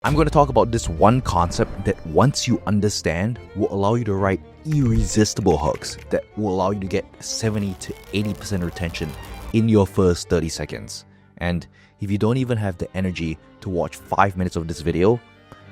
I'm going to talk about this one concept that once you understand will allow you to write irresistible hooks that will allow you to get 70 to 80% retention in your first 30 seconds. And if you don't even have the energy to watch 5 minutes of this video,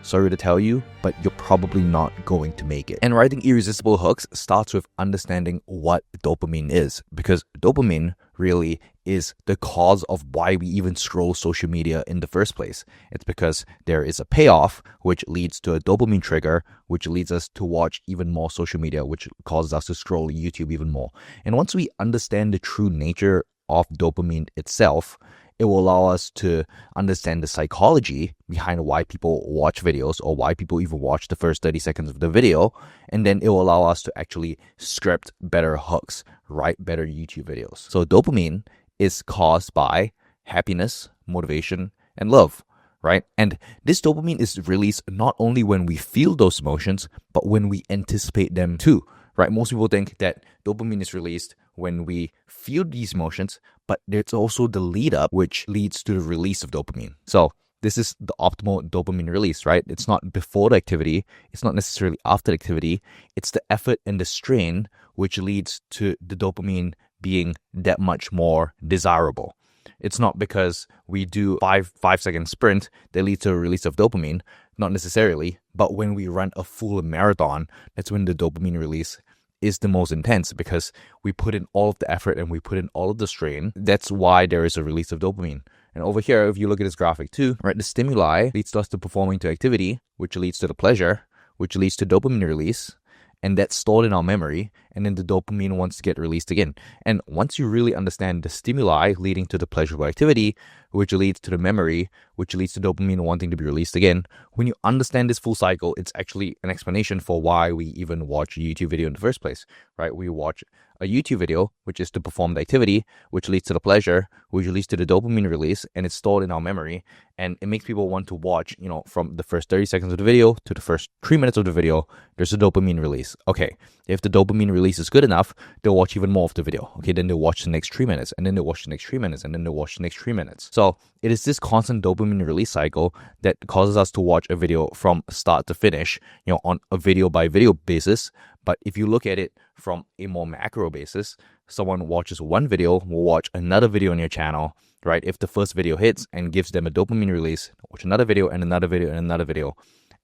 sorry to tell you, but you're probably not going to make it. And writing irresistible hooks starts with understanding what dopamine is, because dopamine really is the cause of why we even scroll social media in the first place. It's because there is a payoff, which leads to a dopamine trigger, which leads us to watch even more social media, which causes us to scroll YouTube even more. And once we understand the true nature of dopamine itself, it will allow us to understand the psychology behind why people watch videos or why people even watch the first 30 seconds of the video. And then it will allow us to actually script better hooks, write better YouTube videos. So dopamine is caused by happiness, motivation, and love, right? And this dopamine is released not only when we feel those emotions, but when we anticipate them too, right? Most people think that dopamine is released when we feel these emotions, but there's also the lead up, which leads to the release of dopamine. So this is the optimal dopamine release, right? It's not before the activity. It's not necessarily after the activity. It's the effort and the strain, which leads to the dopamine being that much more desirable. It's not because we do five-second sprint that leads to a release of dopamine, not necessarily, but when we run a full marathon, that's when the dopamine release is the most intense, because we put in all of the effort and we put in all of the strain. That's why there is a release of dopamine. And over here, if you look at this graphic too, right, the stimuli leads us to performing to activity, which leads to the pleasure, which leads to dopamine release, and that's stored in our memory, and then the dopamine wants to get released again. And once you really understand the stimuli leading to the pleasurable activity, which leads to the memory, which leads to dopamine wanting to be released again, when you understand this full cycle, it's actually an explanation for why we even watch a YouTube video in the first place, right? We watch a YouTube video, which is to perform the activity, which leads to the pleasure, which leads to the dopamine release, and it's stored in our memory. And it makes people want to watch, from the first 30 seconds of the video to the first 3 minutes of the video, there's a dopamine release. Okay, if the dopamine release is good enough, they'll watch even more of the video. Okay, then they'll watch the next 3 minutes, and then they'll watch the next 3 minutes, and then they'll watch the next 3 minutes. So it is this constant dopamine release cycle that causes us to watch a video from start to finish, on a video by video basis. But if you look at it from a more macro basis, someone watches one video, will watch another video on your channel, right? If the first video hits and gives them a dopamine release, watch another video and another video and another video.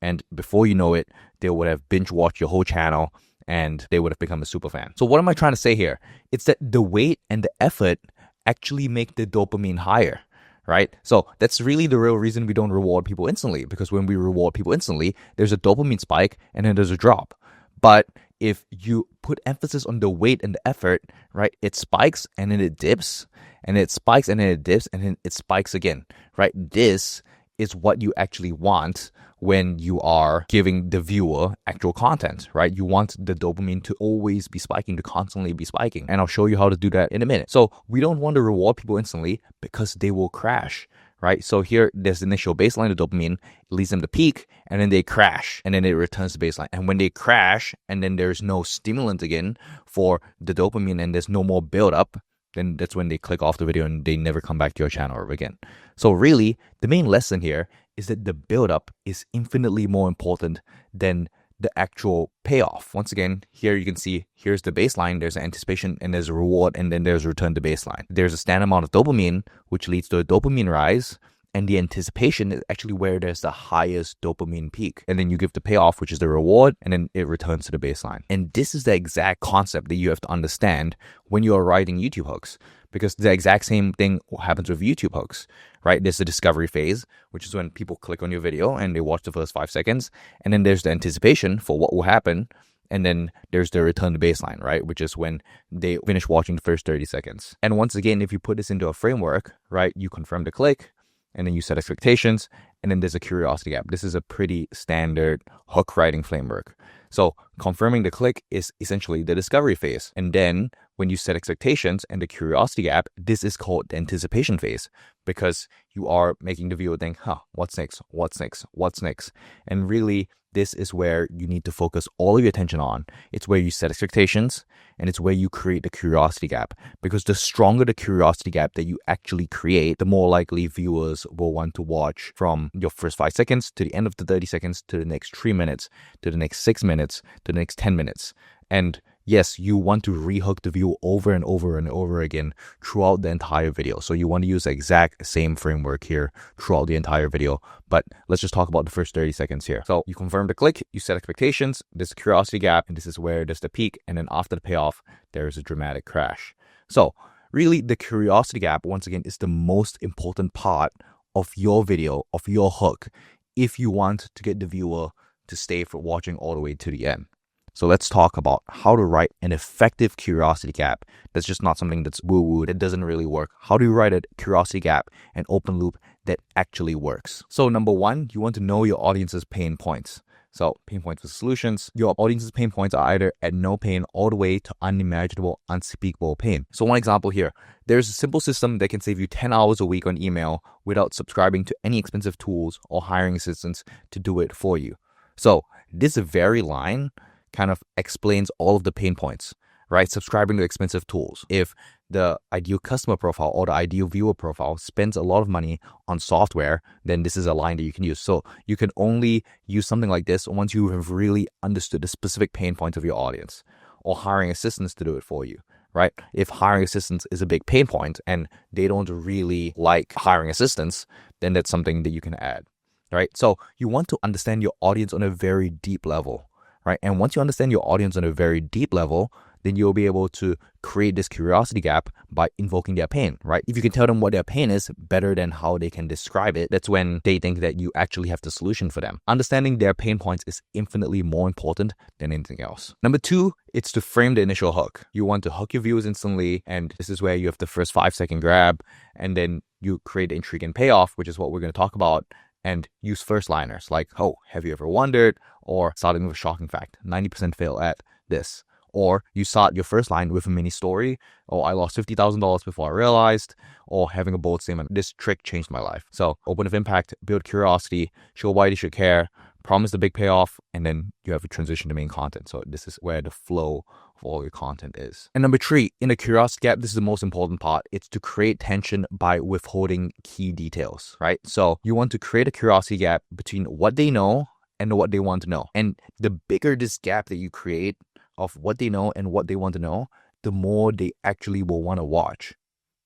And before you know it, they would have binge watched your whole channel and they would have become a super fan. So what am I trying to say here? It's that the wait and the effort actually make the dopamine higher, right? So that's really the real reason we don't reward people instantly, because when we reward people instantly, there's a dopamine spike and then there's a drop. But if you put emphasis on the wait and the effort, right, it spikes and then it dips, and it spikes and then it dips, and then it spikes again, right? This is what you actually want when you are giving the viewer actual content, right? You want the dopamine to always be spiking, to constantly be spiking. And I'll show you how to do that in a minute. So we don't want to reward people instantly because they will crash, right? So here, there's the initial baseline of dopamine, it leads them to peak, and then they crash, and then it returns to baseline. And when they crash, and then there's no stimulant again for the dopamine, and there's no more build-up, then that's when they click off the video and they never come back to your channel ever again. So really, the main lesson here is that the build-up is infinitely more important than the actual payoff. Once again, here you can see, here's the baseline, there's an anticipation, and there's a reward, and then there's a return to baseline. There's a standard amount of dopamine, which leads to a dopamine rise, and the anticipation is actually where there's the highest dopamine peak. And then you give the payoff, which is the reward, and then it returns to the baseline. And this is the exact concept that you have to understand when you are writing YouTube hooks, because the exact same thing happens with YouTube hooks, right? There's the discovery phase, which is when people click on your video and they watch the first 5 seconds. And then there's the anticipation for what will happen. And then there's the return to baseline, right? Which is when they finish watching the first 30 seconds. And once again, if you put this into a framework, right, you confirm the click, and then you set expectations, and then there's a curiosity gap. This is a pretty standard hook writing framework. So confirming the click is essentially the discovery phase. And then when you set expectations and the curiosity gap, this is called the anticipation phase, because you are making the viewer think, what's next? What's next? What's next? And really, this is where you need to focus all of your attention on. It's where you set expectations, and it's where you create the curiosity gap. Because the stronger the curiosity gap that you actually create, the more likely viewers will want to watch from your first 5 seconds to the end of the 30 seconds to the next 3 minutes, to the next 6 minutes, to the next 10 minutes. And yes, you want to rehook the view over and over and over again throughout the entire video. So you want to use the exact same framework here throughout the entire video. But let's just talk about the first 30 seconds here. So you confirm the click, you set expectations, there's a curiosity gap, and this is where there's the peak. And then after the payoff, there's a dramatic crash. So really, the curiosity gap, once again, is the most important part of your video, of your hook, if you want to get the viewer to stay for watching all the way to the end. So let's talk about how to write an effective curiosity gap. That's just not something that's woo-woo, that doesn't really work. How do you write a curiosity gap, an open loop that actually works? So number one, you want to know your audience's pain points. So pain points for solutions. Your audience's pain points are either at no pain all the way to unimaginable, unspeakable pain. So one example here, there's a simple system that can save you 10 hours a week on email without subscribing to any expensive tools or hiring assistants to do it for you. So this very line kind of explains all of the pain points, right? Subscribing to expensive tools. If the ideal customer profile or the ideal viewer profile spends a lot of money on software, then this is a line that you can use. So you can only use something like this once you have really understood the specific pain points of your audience, or hiring assistants to do it for you, right? If hiring assistants is a big pain point and they don't really like hiring assistants, then that's something that you can add, right? So you want to understand your audience on a very deep level, right? And once you understand your audience on a very deep level, then you'll be able to create this curiosity gap by invoking their pain, right? If you can tell them what their pain is better than how they can describe it, that's when they think that you actually have the solution for them. Understanding their pain points is infinitely more important than anything else. Number two, it's to frame the initial hook. You want to hook your viewers instantly, and this is where you have the first 5-second grab, and then you create the intrigue and payoff, which is what we're going to talk about, and use first liners like, oh, have you ever wondered? Or starting with a shocking fact, 90% fail at this. Or you start your first line with a mini story, or I lost $50,000 before I realized, or having a bold statement, this trick changed my life. So open with impact, build curiosity, show why they should care, promise the big payoff, and then you have a transition to main content. So this is where the flow of all your content is. And number three, in the curiosity gap, this is the most important part. It's to create tension by withholding key details, right? So you want to create a curiosity gap between what they know and what they want to know. And the bigger this gap that you create of what they know and what they want to know, the more they actually will want to watch.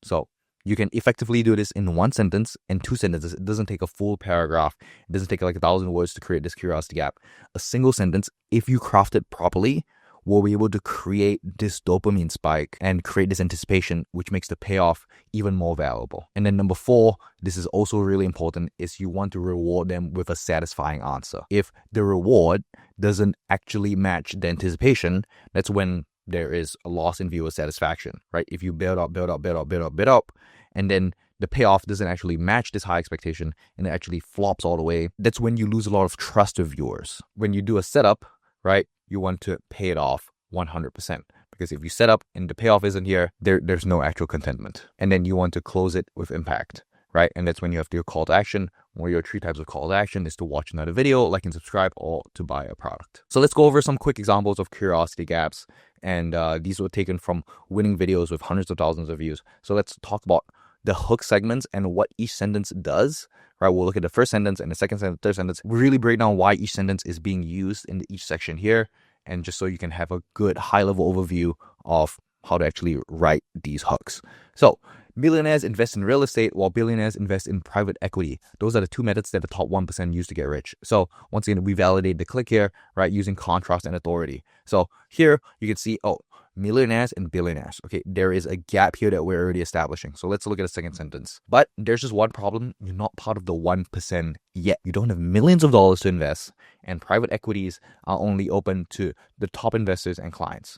So you can effectively do this in 1 sentence and 2 sentences. It doesn't take a full paragraph. It doesn't take like 1,000 words to create this curiosity gap. A single sentence, if you craft it properly, will be able to create this dopamine spike and create this anticipation, which makes the payoff even more valuable. And then number 4, this is also really important, is you want to reward them with a satisfying answer. If the reward doesn't actually match the anticipation, that's when there is a loss in viewer satisfaction, right? If you build up, and then the payoff doesn't actually match this high expectation and it actually flops all the way, that's when you lose a lot of trust of viewers. When you do a setup, right, you want to pay it off 100%. Because if you set up and the payoff isn't here, there's no actual contentment. And then you want to close it with impact, right? And that's when you have your call to action. One of your 3 types of call to action is to watch another video, like and subscribe, or to buy a product. So let's go over some quick examples of curiosity gaps. And these were taken from winning videos with hundreds of thousands of views. So let's talk about the hook segments and what each sentence does, right? We'll look at the first sentence and the second sentence, third sentence. We really break down why each sentence is being used in each section here. And just so you can have a good high-level overview of how to actually write these hooks. So millionaires invest in real estate while billionaires invest in private equity. Those are the 2 methods that the top 1% use to get rich. So once again, we validate the click here, right, using contrast and authority. So here you can see, oh, millionaires and billionaires. Okay, there is a gap here that we're already establishing. So let's look at the second sentence. But there's just one problem. You're not part of the 1% yet. You don't have millions of dollars to invest, and private equities are only open to the top investors and clients.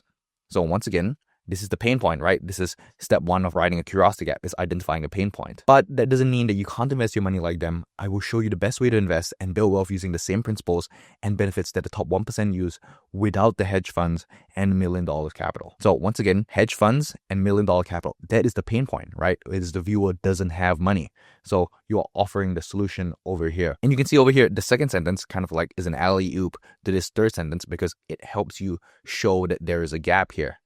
So once again, This is the pain point, right? This is step one of writing a curiosity gap, is identifying a pain point. But that doesn't mean that you can't invest your money like them. I will show you the best way to invest and build wealth using the same principles and benefits that the top 1% use without the hedge funds and $1 million capital. So once again, hedge funds and $1 million capital, that is the pain point, right? It is the viewer doesn't have money. So you are offering the solution over here. And you can see over here, the second sentence kind of like is an alley-oop to this third sentence because it helps you show that there is a gap here.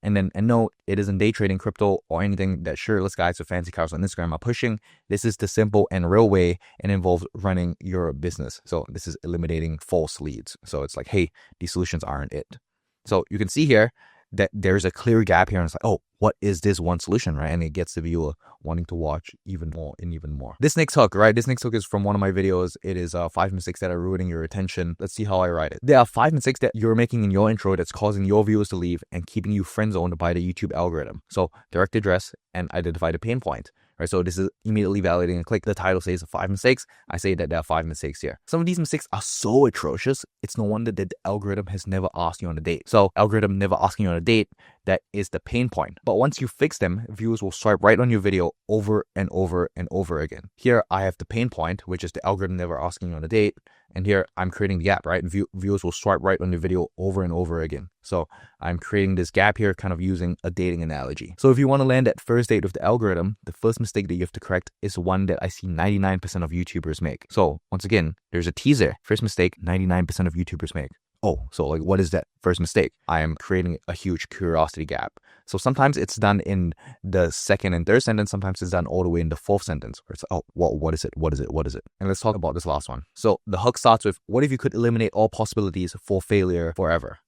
And no, it isn't day trading crypto or anything that shirtless guys with fancy cars on Instagram are pushing. This is the simple and real way and involves running your business. So this is eliminating false leads. So it's like, hey, these solutions aren't it. So you can see here that there's a clear gap here, and it's like, oh, what is this one solution, right? And it gets the viewer wanting to watch even more and even more. This next hook, right? This next hook is from one of my videos. It is 5 mistakes that are ruining your attention. Let's see how I write it. There are 5 mistakes that you're making in your intro that's causing your viewers to leave and keeping you friend zoned by the YouTube algorithm. So direct address and identify the pain point. Right, so this is immediately validating a click. The title says 5 mistakes. I say that there are 5 mistakes here. Some of these mistakes are so atrocious, it's no wonder that the algorithm has never asked you on a date. So algorithm never asking you on a date, that is the pain point. But once you fix them, viewers will swipe right on your video over and over and over again. Here I have the pain point, which is the algorithm never asking you on a date. And here I'm creating the gap, right? Viewers will swipe right on your video over and over again. So I'm creating this gap here, kind of using a dating analogy. So if you want to land that first date with the algorithm, the first mistake that you have to correct is one that I see 99% of YouTubers make. So once again, there's a teaser. First mistake, 99% of YouTubers make. Oh, so like what is that first mistake? I am creating a huge curiosity gap. So sometimes it's done in the second and third sentence. Sometimes it's done all the way in the fourth sentence where it's, oh, well, what is it? What is it? What is it? And let's talk about this last one. So the hook starts with, what if you could eliminate all possibilities for failure forever?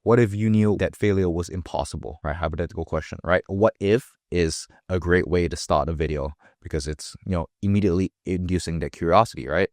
What if you knew that failure was impossible, right? Hypothetical question, right? What if is a great way to start a video because it's, immediately inducing that curiosity, right?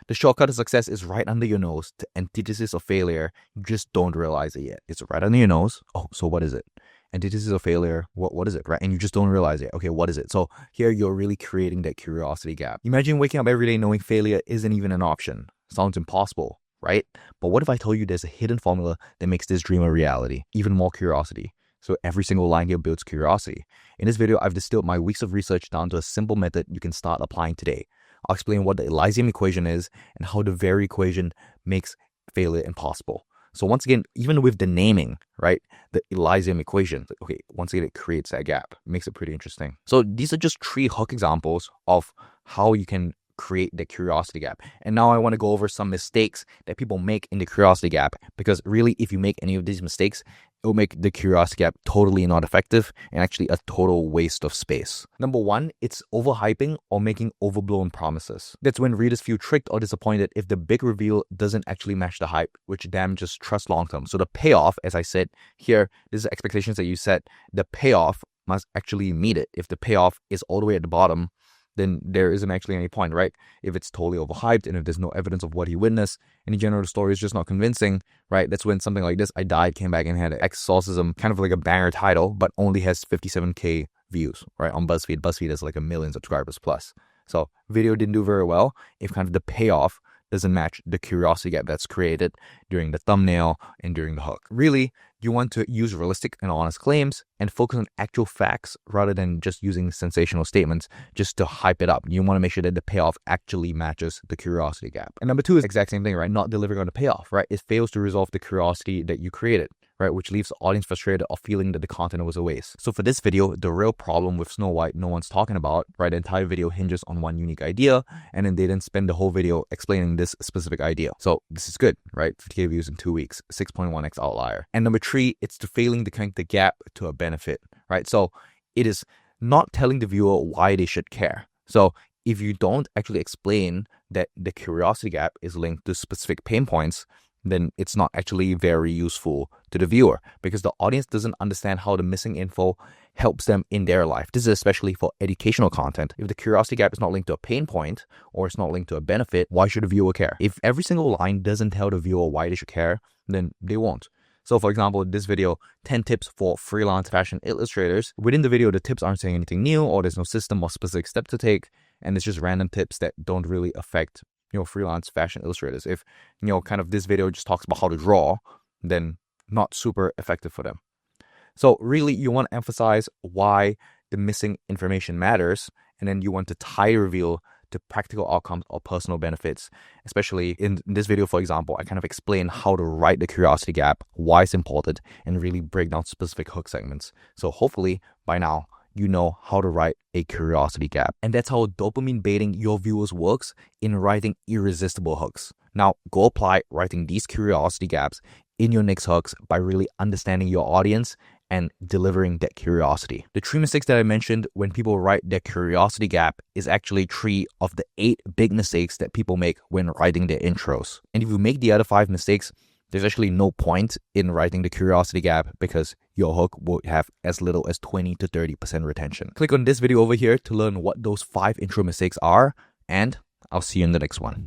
The shortcut to success is right under your nose. The antithesis of failure, you just don't realize it yet. It's right under your nose. Oh, so what is it? Antithesis of failure, what is it, right? And you just don't realize it. Okay, what is it? So here you're really creating that curiosity gap. Imagine waking up every day knowing failure isn't even an option. Sounds impossible, right? But what if I told you there's a hidden formula that makes this dream a reality? Even more curiosity. So every single line here builds curiosity. In this video, I've distilled my weeks of research down to a simple method you can start applying today. I'll explain what the Elysium equation is and how the very equation makes failure impossible. So once again, even with the naming, right, the Elysium equation, okay, once again, it creates that gap. It makes it pretty interesting. So these are just 3 hook examples of how you can create the curiosity gap. And now I want to go over some mistakes that people make in the curiosity gap, because really, if you make any of these mistakes, it will make the curiosity gap totally not effective and actually a total waste of space. Number 1, it's overhyping or making overblown promises. That's when readers feel tricked or disappointed if the big reveal doesn't actually match the hype, which damages trust long term. So the payoff, as I said here, this is expectations that you set. The payoff must actually meet it. If the payoff is all the way at the bottom, then there isn't actually any point, right? If it's totally overhyped and if there's no evidence of what he witnessed, and in general the story is just not convincing, right? That's when something like this, I died, came back and had exorcism, kind of like a banger title, but only has 57K views, right? On BuzzFeed. BuzzFeed has like 1 million subscribers plus. So video didn't do very well if kind of the payoff doesn't match the curiosity gap that's created during the thumbnail and during the hook. Really, you want to use realistic and honest claims and focus on actual facts rather than just using sensational statements just to hype it up. You want to make sure that the payoff actually matches the curiosity gap. And number 2 is the exact same thing, right? Not delivering on the payoff, right? It fails to resolve the curiosity that you created, right? Which leaves the audience frustrated or feeling that the content was a waste. So for this video, the real problem with Snow White no one's talking about, right? The entire video hinges on one unique idea, and then they didn't spend the whole video explaining this specific idea. So this is good, right? 50K views in 2 weeks, 6.1x outlier. And number 3, it's to failing to connect the gap to a benefit, right? So it is not telling the viewer why they should care. So if you don't actually explain that the curiosity gap is linked to specific pain points, then it's not actually very useful to the viewer, because the audience doesn't understand how the missing info helps them in their life. This is especially for educational content. If the curiosity gap is not linked to a pain point or it's not linked to a benefit, why should the viewer care? If every single line doesn't tell the viewer why they should care, then they won't. So for example, this video, 10 tips for freelance fashion illustrators. Within the video, the tips aren't saying anything new, or there's no system or specific step to take. And it's just random tips that don't really affect freelance fashion illustrators. If, kind of this video just talks about how to draw, then not super effective for them. So really, you want to emphasize why the missing information matters, and then you want to tie your reveal to practical outcomes or personal benefits. Especially in this video, for example, I kind of explain how to write the curiosity gap, why it's important, and really break down specific hook segments. So hopefully by now, you know how to write a curiosity gap. And that's how dopamine baiting your viewers works in writing irresistible hooks. Now, go apply writing these curiosity gaps in your next hooks by really understanding your audience and delivering that curiosity. The 3 mistakes that I mentioned when people write their curiosity gap is actually 3 of the 8 big mistakes that people make when writing their intros. And if you make the other 5 mistakes, there's actually no point in writing the curiosity gap because your hook will have as little as 20 to 30% retention. Click on this video over here to learn what those 5 intro mistakes are, and I'll see you in the next one.